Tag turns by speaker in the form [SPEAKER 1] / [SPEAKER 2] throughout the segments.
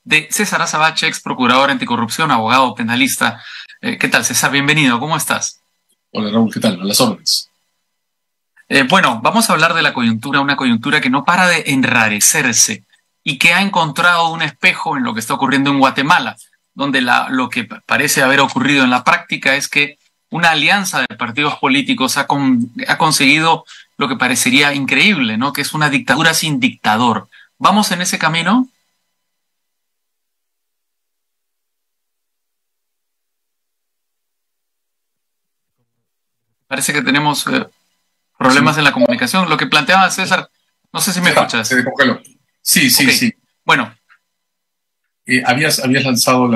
[SPEAKER 1] de César Azabache, ex procurador anticorrupción, abogado penalista. ¿Qué tal, César? Bienvenido, ¿cómo estás?
[SPEAKER 2] Hola Raúl, ¿qué tal? A las órdenes.
[SPEAKER 1] Bueno, vamos a hablar de la coyuntura, una coyuntura que no para de enrarecerse y que ha encontrado un espejo en lo que está ocurriendo en Guatemala, donde lo que parece haber ocurrido en la práctica es que una alianza de partidos políticos ha conseguido lo que parecería increíble, ¿no? Que es una dictadura sin dictador. ¿Vamos en ese camino? Parece que tenemos problemas
[SPEAKER 2] Sí,
[SPEAKER 1] en la comunicación. Lo que planteaba César, no sé si me
[SPEAKER 2] se
[SPEAKER 1] escuchas.
[SPEAKER 2] descongeló. Sí, sí,
[SPEAKER 1] Ok,
[SPEAKER 2] sí.
[SPEAKER 1] bueno,
[SPEAKER 2] Habías lanzado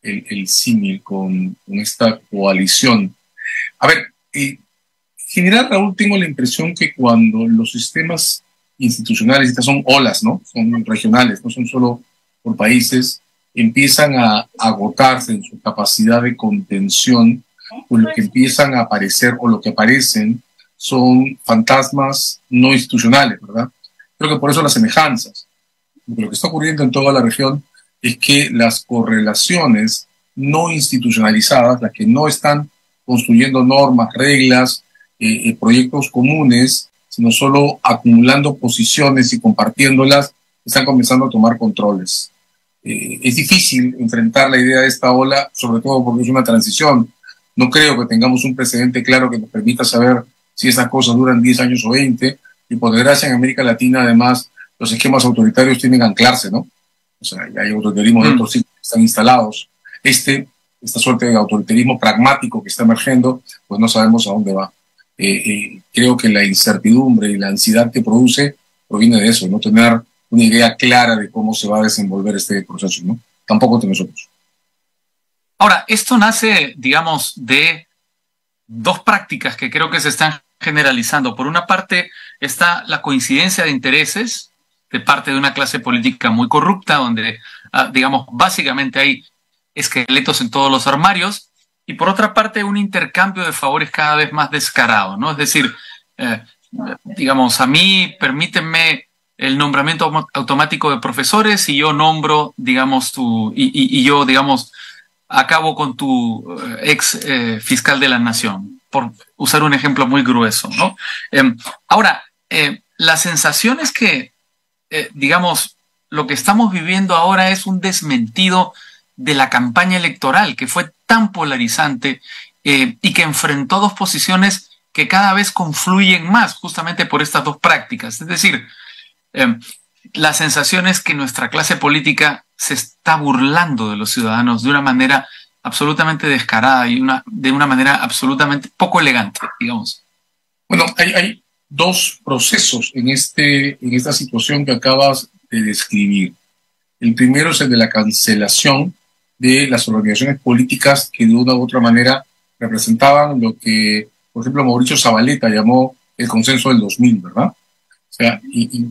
[SPEAKER 2] el símil con esta coalición. A ver, en general, Raúl, tengo la impresión que cuando los sistemas institucionales, estas son olas, ¿no? Son regionales, no son solo por países, empiezan a agotarse en su capacidad de contención, pues lo que empiezan a aparecer o lo que aparecen son fantasmas no institucionales, ¿verdad? Creo que por eso las semejanzas. Lo que está ocurriendo en toda la región es que las correlaciones no institucionalizadas, las que no están construyendo normas, reglas, proyectos comunes, sino solo acumulando posiciones y compartiéndolas, están comenzando a tomar controles. Es difícil enfrentar la idea de esta ola, sobre todo porque es una transición. No creo que tengamos un precedente claro que nos permita saber si esas cosas duran 10 años o 20, y por desgracia en América Latina además los esquemas autoritarios tienen que anclarse, ¿no? O sea, hay autoritarismos de otros tipos que están instalados. Esta suerte de autoritarismo pragmático que está emergiendo, pues no sabemos a dónde va. Creo que la incertidumbre y la ansiedad que produce proviene de eso, no tener una idea clara de cómo se va a desenvolver este proceso, ¿no? Tampoco de nosotros.
[SPEAKER 1] ahora, esto nace, digamos, de dos prácticas que creo que se están generalizando. Por una parte está la coincidencia de intereses de parte de una clase política muy corrupta, donde, digamos, básicamente hay esqueletos en todos los armarios, y por otra parte un intercambio de favores cada vez más descarado, ¿no? Es decir, eh, digamos, a mí permítanme el nombramiento automático de profesores y yo nombro, digamos, y yo, digamos, acabo con tu ex fiscal de la nación, por usar un ejemplo muy grueso, ¿no? Ahora, la sensación es que, digamos, lo que estamos viviendo ahora es un desmentido de la campaña electoral, que fue tan polarizante y que enfrentó dos posiciones que cada vez confluyen más justamente por estas dos prácticas. Es decir, eh, la sensación es que nuestra clase política se está burlando de los ciudadanos de una manera absolutamente descarada y de una manera absolutamente poco elegante, digamos.
[SPEAKER 2] Bueno, hay dos procesos en esta situación que acabas de describir. El primero es el de la cancelación de las organizaciones políticas que de una u otra manera representaban lo que, por ejemplo, Mauricio Zavaleta llamó el consenso del 2000, ¿verdad? O sea,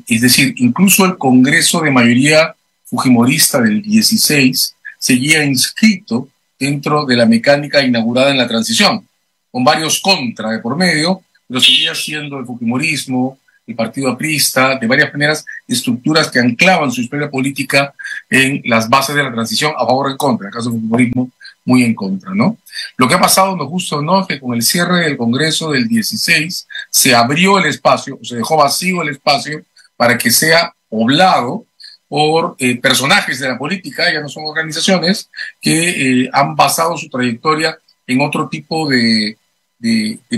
[SPEAKER 2] es decir, incluso el Congreso de mayoría fujimorista del 16 seguía inscrito dentro de la mecánica inaugurada en la transición, con varios contra de por medio, pero seguía siendo el fujimorismo, el partido aprista, de varias maneras, estructuras que anclaban su historia política en las bases de la transición a favor o en contra, en el caso del fujimorismo, muy en contra, ¿no? Lo que ha pasado, nos gusta o no, es que con el cierre del Congreso del 16 se abrió el espacio, o se dejó vacío el espacio para que sea poblado por personajes de la política, ya no son organizaciones, que han basado su trayectoria en otro tipo de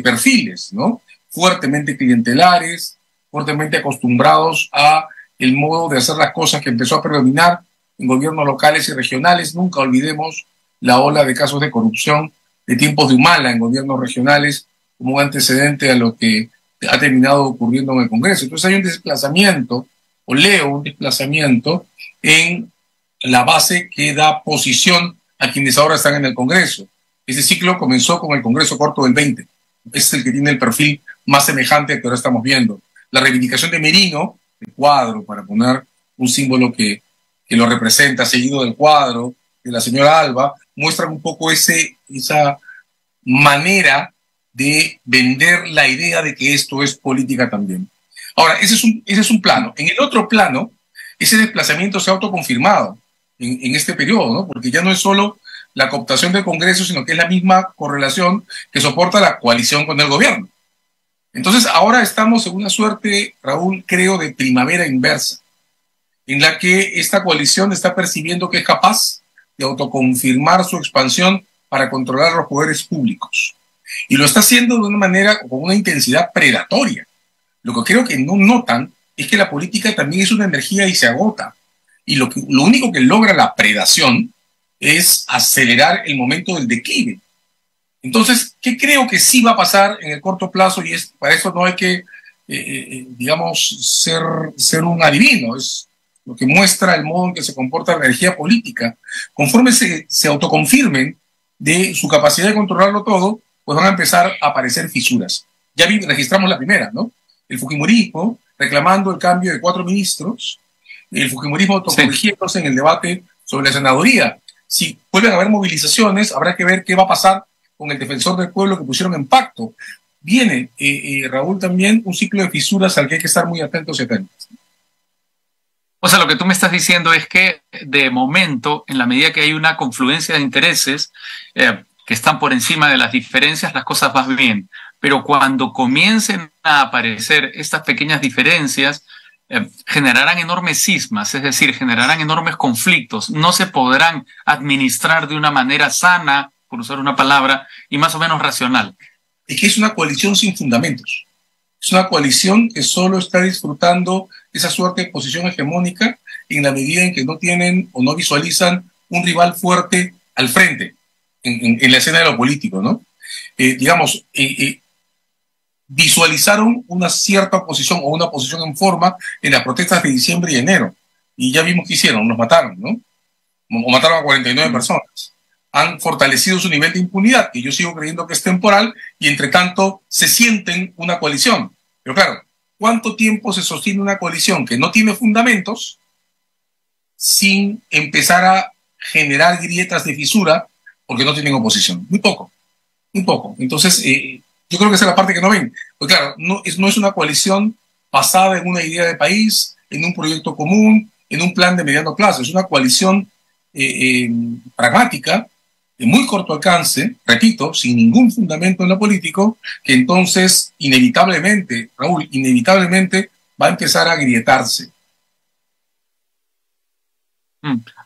[SPEAKER 2] perfiles, ¿no? Fuertemente clientelares, fuertemente acostumbrados a el modo de hacer las cosas que empezó a predominar en gobiernos locales y regionales. Nunca olvidemos la ola de casos de corrupción de tiempos de Humala en gobiernos regionales como un antecedente a lo que ha terminado ocurriendo en el Congreso. Entonces hay un desplazamiento, o leo un desplazamiento en la base que da posición a quienes ahora están en el Congreso. Ese ciclo comenzó con el Congreso corto del 20. Es el que tiene el perfil más semejante al que ahora estamos viendo. La reivindicación de Merino, el cuadro, para poner un símbolo que lo representa, seguido del cuadro de la señora Alba, muestra un poco esa manera de vender la idea de que esto es política también. Ahora, ese es un plano. En el otro plano, ese desplazamiento se ha autoconfirmado. en este periodo, ¿no? Porque ya no es solo la cooptación del Congreso, sino que es la misma correlación que soporta la coalición con el gobierno. Entonces, ahora estamos en una suerte, Raúl, creo, de primavera inversa, en la que esta coalición está percibiendo que es capaz de autoconfirmar su expansión para controlar los poderes públicos. Y lo está haciendo de una manera, con una intensidad predatoria. Lo que creo que no notan es que la política también es una energía y se agota. Y lo único que logra la predación es acelerar el momento del declive. Entonces, ¿qué creo que sí va a pasar en el corto plazo? Y para eso no hay que, digamos, ser un adivino. Es lo que muestra el modo en que se comporta la energía política. Conforme se autoconfirmen de su capacidad de controlarlo todo, pues van a empezar a aparecer fisuras. Ya registramos la primera, ¿no? El fujimorismo reclamando el cambio de 4 ministros, el fujimorismo autocorrigiéndose en el debate sobre la senaduría. Si vuelven a haber movilizaciones, habrá que ver qué va a pasar con el defensor del pueblo que pusieron en pacto. Viene, Raúl, también un ciclo de fisuras al que hay que estar muy atentos y atentos.
[SPEAKER 1] O sea, lo que tú me estás diciendo es que de momento, en la medida que hay una confluencia de intereses que están por encima de las diferencias, las cosas van bien. Pero cuando comiencen a aparecer estas pequeñas diferencias, generarán enormes cismas, es decir, generarán enormes conflictos. No se podrán administrar de una manera sana, por usar una palabra, y más o menos racional.
[SPEAKER 2] Es que es una coalición sin fundamentos. Es una coalición que solo está disfrutando esa suerte de posición hegemónica en la medida en que no tienen o no visualizan un rival fuerte al frente en la escena de lo político, ¿no? Visualizaron una cierta oposición o una oposición en forma en las protestas de diciembre y enero. Y ya vimos qué hicieron, nos mataron, ¿no? O mataron a 49 personas. Han fortalecido su nivel de impunidad, que yo sigo creyendo que es temporal, y entre tanto se sienten una coalición. Pero claro, ¿cuánto tiempo se sostiene una coalición que no tiene fundamentos sin empezar a generar grietas de fisura porque no tienen oposición? Muy poco, muy poco. Entonces, yo creo que esa es la parte que no ven. Porque claro, no es una coalición basada en una idea de país, en un proyecto común, en un plan de mediano plazo. Es una coalición pragmática, de muy corto alcance, repito, sin ningún fundamento en lo político, que entonces inevitablemente, Raúl, inevitablemente va a empezar a agrietarse.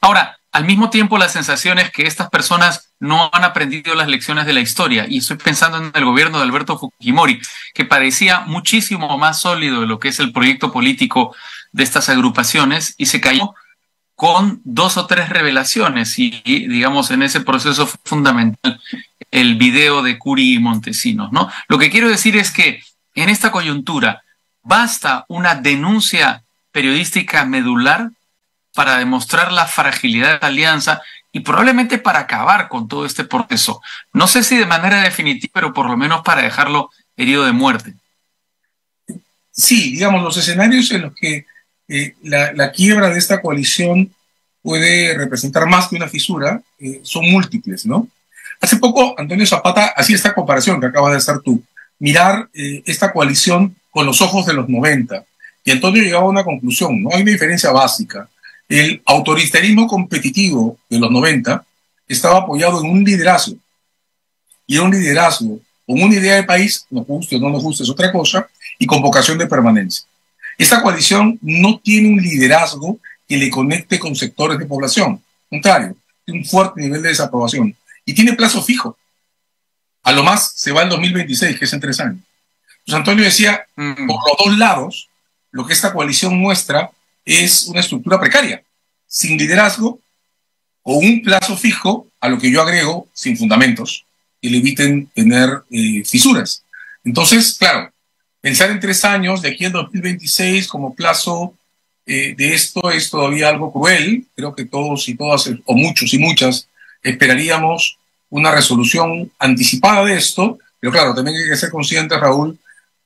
[SPEAKER 1] Ahora, al mismo tiempo la sensación es que estas personas no han aprendido las lecciones de la historia, y estoy pensando en el gobierno de Alberto Fujimori, que parecía muchísimo más sólido de lo que es el proyecto político de estas agrupaciones, y se cayó con 2 o 3 revelaciones, y digamos en ese proceso fue fundamental el video de Curi y Montesinos, ¿no? Lo que quiero decir es que en esta coyuntura basta una denuncia periodística medular para demostrar la fragilidad de la alianza y probablemente para acabar con todo este proceso. No sé si de manera definitiva, pero por lo menos para dejarlo herido de muerte.
[SPEAKER 2] Sí, digamos, los escenarios en los que la quiebra de esta coalición puede representar más que una fisura son múltiples, ¿no? Hace poco Antonio Zapata hacía esta comparación que acabas de hacer tú, mirar esta coalición con los ojos de los 90, y Antonio llegaba a una conclusión, ¿no? Hay una diferencia básica. El autoritarismo competitivo de los 90 estaba apoyado en un liderazgo, y era un liderazgo con una idea de país, nos guste o no nos guste es otra cosa, y con vocación de permanencia. Esta coalición no tiene un liderazgo que le conecte con sectores de población, al contrario, tiene un fuerte nivel de desaprobación, y tiene plazo fijo. A lo más se va el 2026, que es en 3 años. Entonces Antonio decía, por los dos lados, lo que esta coalición muestra es una estructura precaria, sin liderazgo, o un plazo fijo, a lo que yo agrego, sin fundamentos, que le eviten tener fisuras. Entonces, claro, pensar en 3 años, de aquí al 2026, como plazo de esto es todavía algo cruel. Creo que todos y todas, o muchos y muchas, esperaríamos una resolución anticipada de esto, pero claro, también hay que ser conscientes, Raúl,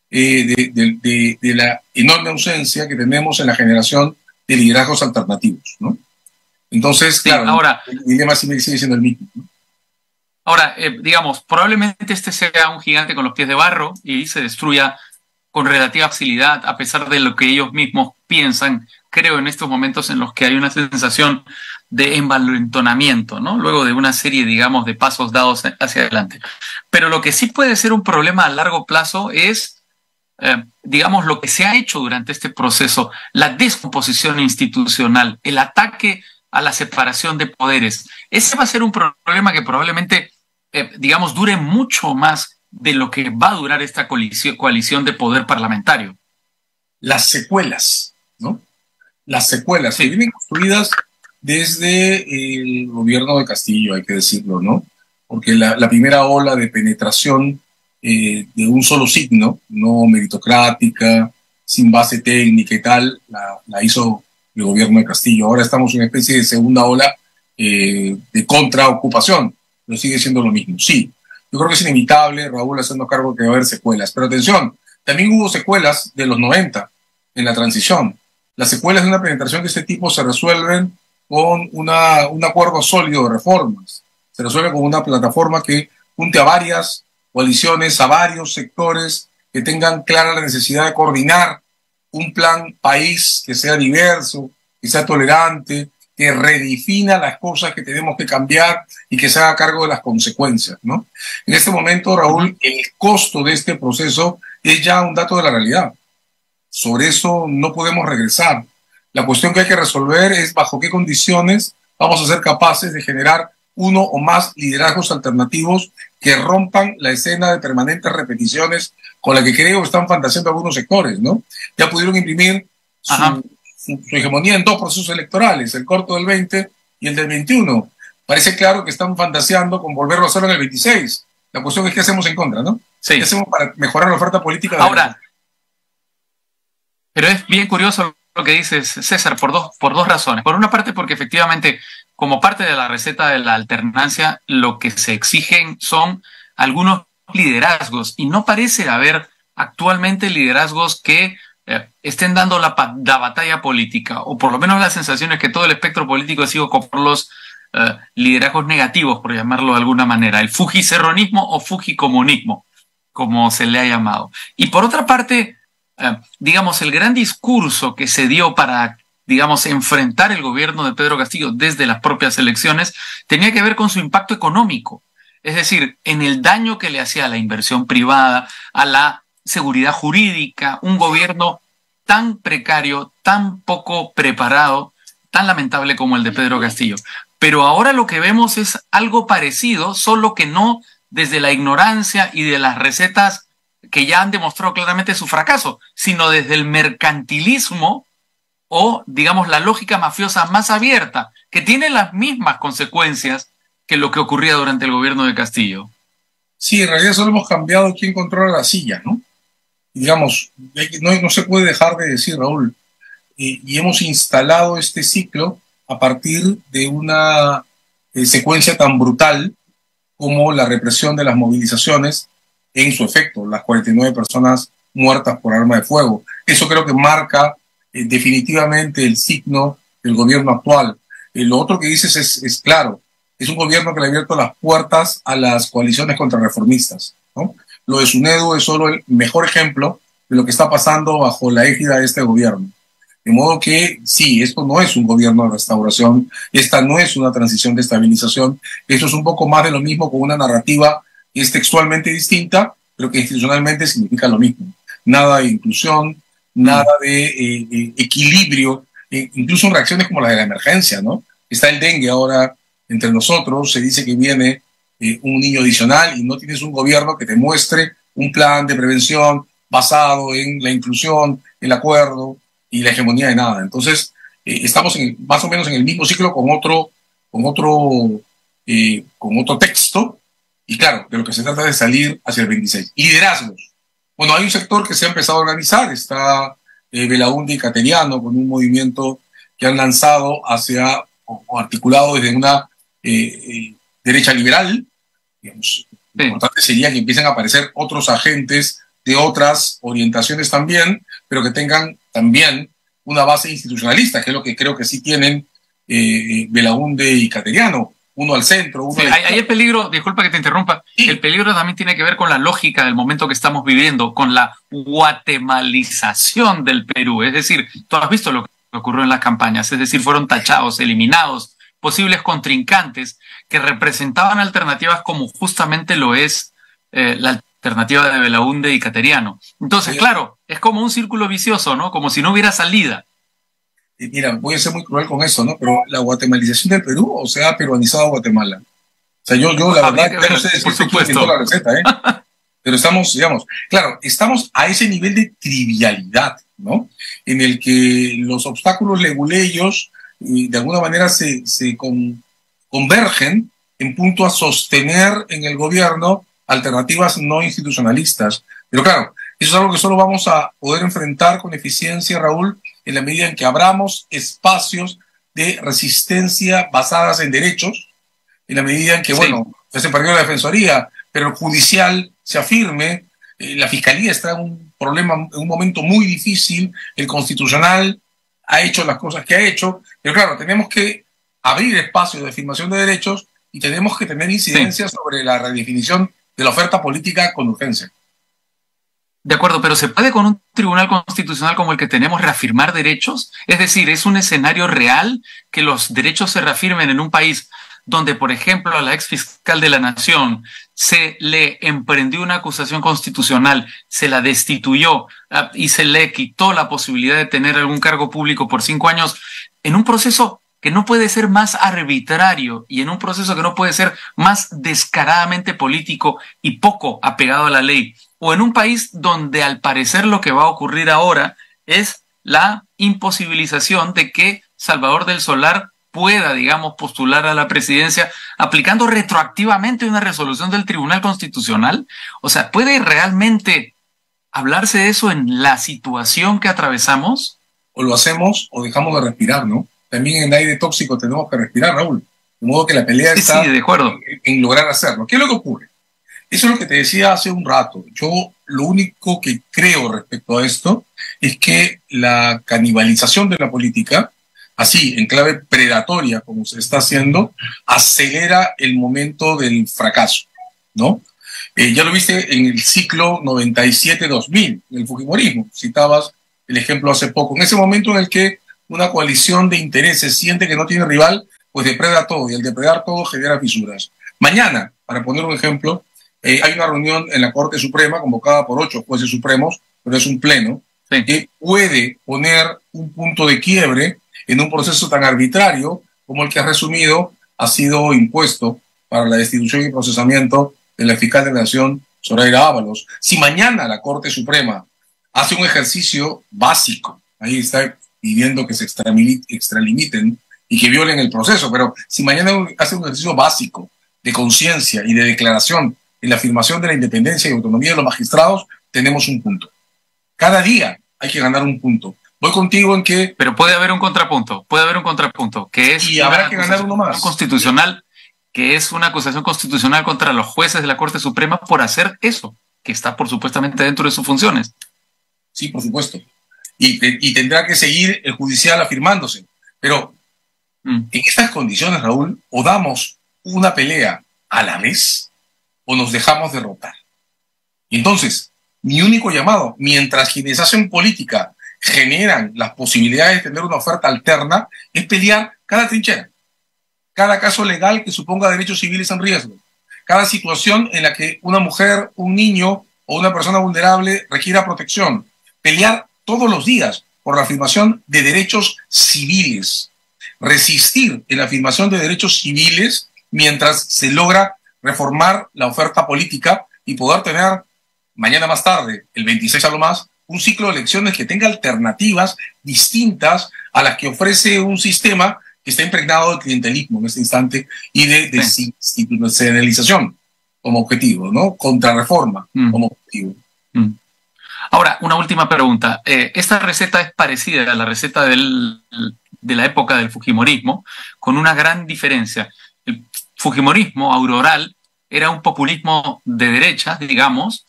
[SPEAKER 2] de la enorme ausencia que tenemos en la generación de liderazgos alternativos, ¿no? Entonces, claro, sí, ahora, el dilema sigue siendo el mismo, ¿no?
[SPEAKER 1] Ahora, digamos, probablemente este sea un gigante con los pies de barro y se destruya con relativa facilidad, a pesar de lo que ellos mismos piensan, creo en estos momentos en los que hay una sensación de envalentonamiento, ¿no? Luego de una serie, digamos, de pasos dados hacia adelante. Pero lo que sí puede ser un problema a largo plazo es, digamos, lo que se ha hecho durante este proceso, la descomposición institucional, el ataque a la separación de poderes. Ese va a ser un problema que probablemente, digamos, dure mucho más de lo que va a durar esta coalición de poder parlamentario.
[SPEAKER 2] Las secuelas, ¿no? Las secuelas que vienen construidas desde el gobierno de Castillo, hay que decirlo, ¿no? Porque la primera ola de penetración de un solo signo, no meritocrática, sin base técnica y tal, la hizo el gobierno de Castillo. Ahora estamos en una especie de segunda ola de contraocupación, pero sigue siendo lo mismo. Sí, yo creo que es inevitable, Raúl, haciendo cargo que va a haber secuelas. Pero atención, también hubo secuelas de los 90 en la transición. Las secuelas de una penetración de este tipo se resuelven con un acuerdo sólido de reformas. Se resuelve con una plataforma que junte a varias coaliciones, a varios sectores que tengan clara la necesidad de coordinar un plan país que sea diverso, que sea tolerante, que redefina las cosas que tenemos que cambiar y que se haga cargo de las consecuencias, ¿no? En este momento, Raúl, el costo de este proceso es ya un dato de la realidad. Sobre eso no podemos regresar. La cuestión que hay que resolver es bajo qué condiciones vamos a ser capaces de generar uno o más liderazgos alternativos que rompan la escena de permanentes repeticiones con la que creo están fantaseando algunos sectores, ¿no? Ya pudieron imprimir su hegemonía en dos procesos electorales, el corto del 20 y el del 21. Parece claro que están fantaseando con volverlo a hacer en el 26. La cuestión es qué hacemos en contra, ¿no?
[SPEAKER 1] Sí.
[SPEAKER 2] ¿Qué hacemos para mejorar la oferta política?
[SPEAKER 1] Ahora, pero es bien curioso lo que dices, César, por dos razones. Por una parte, porque efectivamente, como parte de la receta de la alternancia, lo que se exigen son algunos liderazgos, y no parece haber actualmente liderazgos que estén dando la batalla política, o por lo menos la sensación es que todo el espectro político ha sido por los liderazgos negativos, por llamarlo de alguna manera, el fujicerronismo o fujicomunismo, como se le ha llamado. Y por otra parte, digamos, el gran discurso que se dio para, digamos, enfrentar el gobierno de Pedro Castillo desde las propias elecciones tenía que ver con su impacto económico, es decir, en el daño que le hacía a la inversión privada, a la seguridad jurídica, un gobierno tan precario, tan poco preparado, tan lamentable como el de Pedro Castillo. Pero ahora lo que vemos es algo parecido, solo que no desde la ignorancia y de las recetas que ya han demostrado claramente su fracaso, sino desde el mercantilismo o, digamos, la lógica mafiosa más abierta, que tiene las mismas consecuencias que lo que ocurría durante el gobierno de Castillo.
[SPEAKER 2] Sí, en realidad solo hemos cambiado quién controla la silla, ¿no? Y digamos, no se puede dejar de decir, Raúl, y hemos instalado este ciclo a partir de una secuencia tan brutal como la represión de las movilizaciones en su efecto, las 49 personas muertas por arma de fuego. Eso creo que marca definitivamente el signo del gobierno actual. Lo otro que dices es claro, es un gobierno que le ha abierto las puertas a las coaliciones contrarreformistas, ¿no? Lo de SUNEDU es solo el mejor ejemplo de lo que está pasando bajo la égida de este gobierno. De modo que, sí, esto no es un gobierno de restauración, esta no es una transición de estabilización, esto es un poco más de lo mismo con una narrativa que es textualmente distinta, pero que institucionalmente significa lo mismo. Nada de inclusión, nada de equilibrio, incluso en reacciones como las de la emergencia, ¿no? Está el dengue ahora entre nosotros, se dice que viene un niño adicional y no tienes un gobierno que te muestre un plan de prevención basado en la inclusión, el acuerdo y la hegemonía de nada. Entonces, estamos más o menos en el mismo ciclo con otro texto, y claro, de lo que se trata es de salir hacia el 26. Liderazgos. Bueno, hay un sector que se ha empezado a organizar, está Belaúnde y Cateriano con un movimiento que han lanzado hacia, o articulado desde una derecha liberal. Digamos, lo importante sería que empiecen a aparecer otros agentes de otras orientaciones también, pero que tengan también una base institucionalista, que es lo que creo que sí tienen Belaúnde y Cateriano, uno al centro, uno
[SPEAKER 1] Sí, hay el peligro, disculpa que te interrumpa,
[SPEAKER 2] sí.
[SPEAKER 1] el peligro también tiene que ver con la lógica del momento que estamos viviendo, con la guatemalización del Perú. Es decir, tú has visto lo que ocurrió en las campañas, es decir, fueron tachados, eliminados, posibles contrincantes que representaban alternativas como justamente lo es la alternativa de Belaúnde y Cateriano. Entonces, claro, es como un círculo vicioso, ¿no? Como si no hubiera salida.
[SPEAKER 2] Mira, voy a ser muy cruel con eso, ¿no? Pero la guatemalización del Perú, o sea, peruanizado a Guatemala. O sea, yo la verdad, yo no sé
[SPEAKER 1] por
[SPEAKER 2] decirte quién inventó
[SPEAKER 1] supuesto.
[SPEAKER 2] la receta, ¿eh? Pero estamos, digamos, claro, estamos a ese nivel de trivialidad, ¿no? En el que los obstáculos leguleyos de alguna manera convergen en punto a sostener en el gobierno alternativas no institucionalistas. Pero claro, eso es algo que solo vamos a poder enfrentar con eficiencia, Raúl, en la medida en que abramos espacios de resistencia basadas en derechos, en la medida en que,
[SPEAKER 1] Sí.
[SPEAKER 2] bueno, ya se perdió la defensoría, pero el judicial se afirme, la fiscalía está en un problema, en un momento muy difícil, el constitucional ha hecho las cosas que ha hecho, pero claro, tenemos que abrir espacios de afirmación de derechos y tenemos que tener incidencia sobre la redefinición de la oferta política con urgencia.
[SPEAKER 1] De acuerdo, pero ¿se puede con un tribunal constitucional como el que tenemos reafirmar derechos? Es decir, ¿es un escenario real que los derechos se reafirmen en un país donde, por ejemplo, a la ex fiscal de la Nación se le emprendió una acusación constitucional, se la destituyó y se le quitó la posibilidad de tener algún cargo público por 5 años, en un proceso que no puede ser más arbitrario y en un proceso que no puede ser más descaradamente político y poco apegado a la ley? O en un país donde al parecer lo que va a ocurrir ahora es la imposibilización de que Salvador del Solar pueda, digamos, postular a la presidencia aplicando retroactivamente una resolución del Tribunal Constitucional. O sea, ¿puede realmente hablarse de eso en la situación que atravesamos?
[SPEAKER 2] O lo hacemos o dejamos de respirar, ¿no? También en aire tóxico tenemos que respirar, Raúl. De modo que la pelea está
[SPEAKER 1] Sí, de acuerdo.
[SPEAKER 2] en lograr hacerlo. ¿Qué es lo que ocurre? Eso es lo que te decía hace un rato. Yo lo único que creo respecto a esto es que la canibalización de la política, así en clave predatoria como se está haciendo, acelera el momento del fracaso, ¿no? Ya lo viste en el ciclo 97-2000, en el Fujimorismo. Citabas el ejemplo hace poco. En ese momento en el que una coalición de intereses siente que no tiene rival, pues depreda todo, y al depredar todo genera fisuras. Mañana, para poner un ejemplo, hay una reunión en la Corte Suprema convocada por 8 jueces supremos, pero es un pleno,
[SPEAKER 1] Sí.
[SPEAKER 2] que puede poner un punto de quiebre en un proceso tan arbitrario como el que has resumido ha sido impuesto para la destitución y procesamiento de la fiscal de la Nación, Zoraida Ábalos. Si mañana la Corte Suprema hace un ejercicio básico, ahí está pidiendo que se extralimiten y que violen el proceso, pero si mañana hace un ejercicio básico de conciencia y de declaración en la afirmación de la independencia y autonomía de los magistrados, tenemos un punto. Cada día hay que ganar un punto. Voy contigo en que...
[SPEAKER 1] Pero puede haber un contrapunto, que es...
[SPEAKER 2] Y habrá que ganar uno más.
[SPEAKER 1] Constitucional, que es una acusación constitucional contra los jueces de la Corte Suprema por hacer eso, que está por supuestamente dentro de sus funciones.
[SPEAKER 2] Sí, por supuesto. Y tendrá que seguir el judicial afirmándose. Pero en estas condiciones, Raúl, o damos una pelea a la vez o nos dejamos derrotar. Y entonces, mi único llamado, mientras quienes hacen política generan las posibilidades de tener una oferta alterna, es pelear cada trinchera, cada caso legal que suponga derechos civiles en riesgo, cada situación en la que una mujer, un niño o una persona vulnerable requiera protección, pelear todos los días por la afirmación de derechos civiles, resistir en la afirmación de derechos civiles mientras se logra reformar la oferta política y poder tener mañana más tarde, el 26 a lo más, un ciclo de elecciones que tenga alternativas distintas a las que ofrece un sistema que está impregnado de clientelismo en este instante y de desinstitucionalización como objetivo, ¿no? Contrarreforma como objetivo.
[SPEAKER 1] Ahora, una última pregunta. Esta receta es parecida a la receta de la época del Fujimorismo, con una gran diferencia. El Fujimorismo auroral era un populismo de derecha, digamos,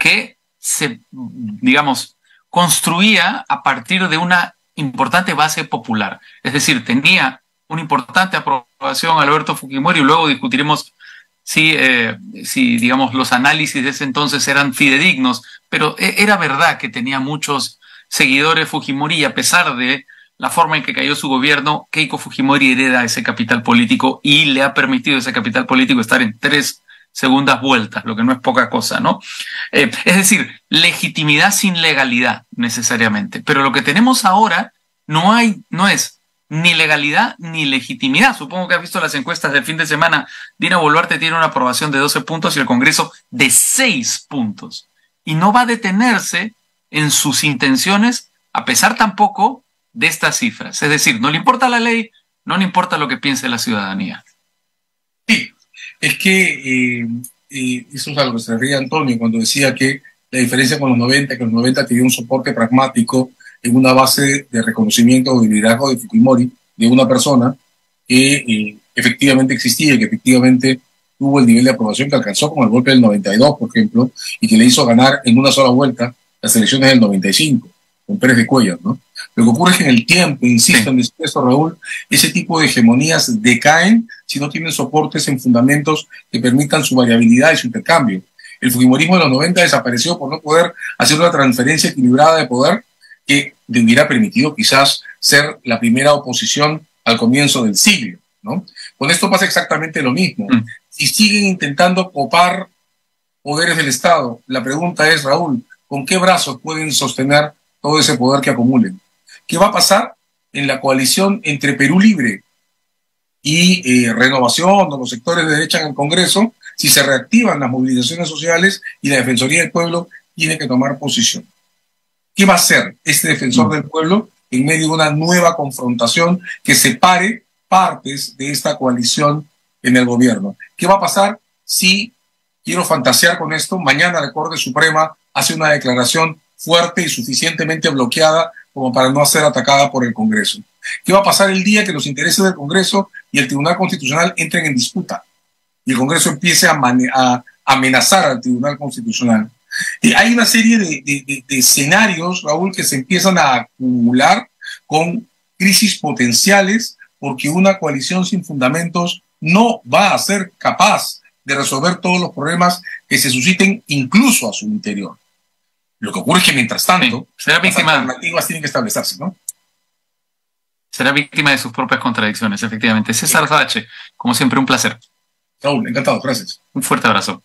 [SPEAKER 1] que se, digamos, construía a partir de una importante base popular. Es decir, tenía una importante aprobación aprobación a Alberto Fujimori, y luego discutiremos si, digamos, los análisis de ese entonces eran fidedignos, pero era verdad que tenía muchos seguidores Fujimori, y a pesar de la forma en que cayó su gobierno, Keiko Fujimori hereda ese capital político y le ha permitido ese capital político estar en 3 segundas vueltas, lo que no es poca cosa, ¿no? Es decir, legitimidad sin legalidad, necesariamente. Pero lo que tenemos ahora no es ni legalidad ni legitimidad. Supongo que has visto las encuestas del fin de semana. Dina Boluarte tiene una aprobación de 12 puntos y el Congreso de 6 puntos. Y no va a detenerse en sus intenciones, a pesar tampoco de estas cifras. Es decir, no le importa la ley, no le importa lo que piense la ciudadanía.
[SPEAKER 2] Sí, es que eso es a lo que se refería Antonio cuando decía que la diferencia con los 90, que los 90 tenía un soporte pragmático en una base de reconocimiento del liderazgo de Fujimori, de una persona que efectivamente existía y que efectivamente tuvo el nivel de aprobación que alcanzó con el golpe del 92, por ejemplo, y que le hizo ganar en una sola vuelta las elecciones del 95, con Pérez de Cuellar, ¿no? Lo que ocurre es que en el tiempo, insisto en decir esto, Raúl, ese tipo de hegemonías decaen si no tienen soportes en fundamentos que permitan su variabilidad y su intercambio. El fujimorismo de los 90 desapareció por no poder hacer una transferencia equilibrada de poder que le hubiera permitido quizás ser la primera oposición al comienzo del siglo, ¿no? Con esto pasa exactamente lo mismo. Si siguen intentando copar poderes del Estado, la pregunta es, Raúl, ¿con qué brazos pueden sostener todo ese poder que acumulen? ¿Qué va a pasar en la coalición entre Perú Libre y Renovación o los sectores de derecha en el Congreso si se reactivan las movilizaciones sociales y la Defensoría del Pueblo tiene que tomar posición? ¿Qué va a hacer este defensor del pueblo en medio de una nueva confrontación que separe partes de esta coalición en el gobierno? ¿Qué va a pasar si, quiero fantasear con esto, mañana la Corte Suprema hace una declaración fuerte y suficientemente bloqueada como para no ser atacada por el Congreso? ¿Qué va a pasar el día que los intereses del Congreso y el Tribunal Constitucional entren en disputa y el Congreso empiece a amenazar al Tribunal Constitucional? Hay una serie de escenarios, Raúl, que se empiezan a acumular con crisis potenciales porque una coalición sin fundamentos no va a ser capaz de resolver todos los problemas que se susciten incluso a su interior. Lo que ocurre es que mientras tanto,
[SPEAKER 1] será víctima,
[SPEAKER 2] las alternativas tienen que establecerse, ¿no?
[SPEAKER 1] Será víctima de sus propias contradicciones, efectivamente. César Sarache, como siempre, un placer.
[SPEAKER 2] Raúl, encantado, gracias.
[SPEAKER 1] Un fuerte abrazo.